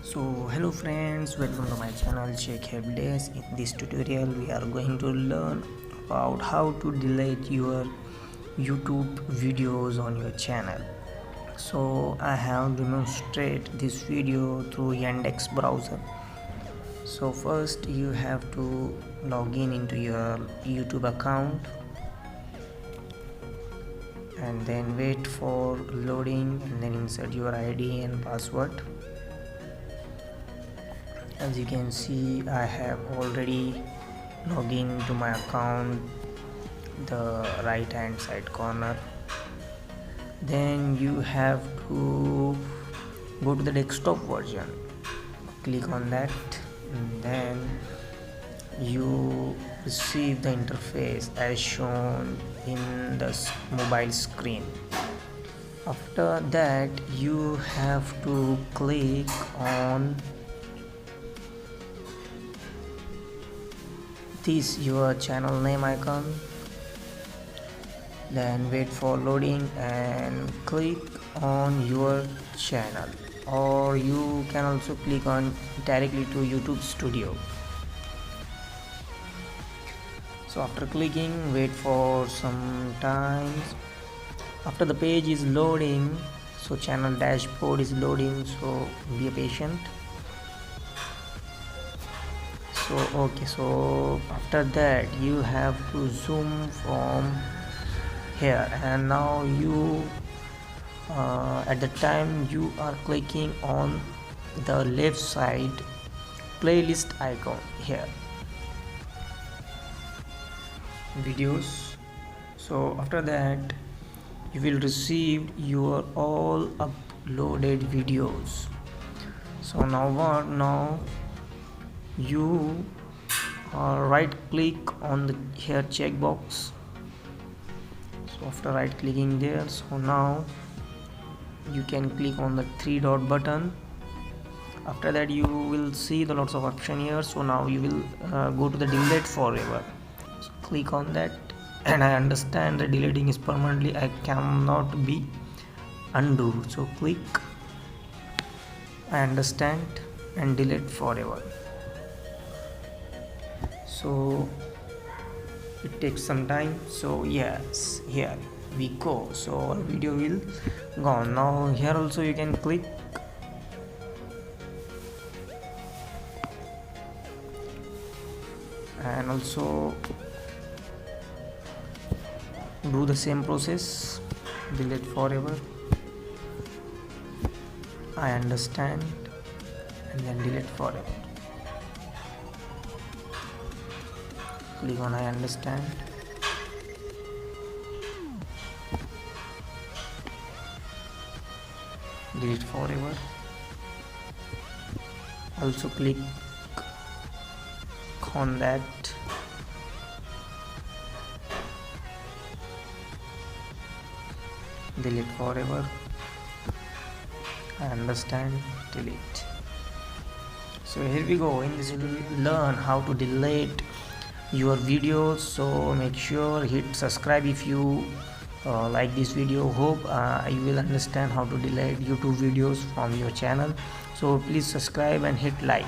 So hello friends, welcome to my channel Check Helpdesk. In this tutorial we are going to learn about how to delete your YouTube videos on your channel. So I have demonstrated this video through Yandex browser. So first you have to log in into your YouTube account and then wait for loading and then insert your ID and password. As you can see, I have already logged into my account, the right hand side corner. Then you have to go to the desktop version, click on that, and then you receive the interface as shown in the mobile screen. After that you have to click on this your channel name icon, then wait for loading and click on your channel, or you can also click on directly to YouTube Studio. So after clicking, wait for some time. After the page is loading, so channel dashboard is loading, so be patient. So after that you have to zoom from here, and now you at the time you are clicking on the left side playlist icon here, videos. So after that you will receive your all uploaded videos. So now you right click on the here checkbox. So after right clicking there, so now you can click on the three dot button. After that you will see the lots of option here. So now you will go to the delete forever. So click on that, and I understand the deleting is permanently, I cannot be undo, so click I understand and delete forever. So it takes some time. So yes, here we go. So our video will gone. Now here also you can click and also do the same process, delete forever, I understand, and then delete forever. Click on I understand, delete forever. Also click on that, delete forever, I understand, delete. So here we go. In this we will learn how to delete your videos. So make sure hit subscribe if you like this video. Hope you will understand how to delete YouTube videos from your channel. So please subscribe and hit like.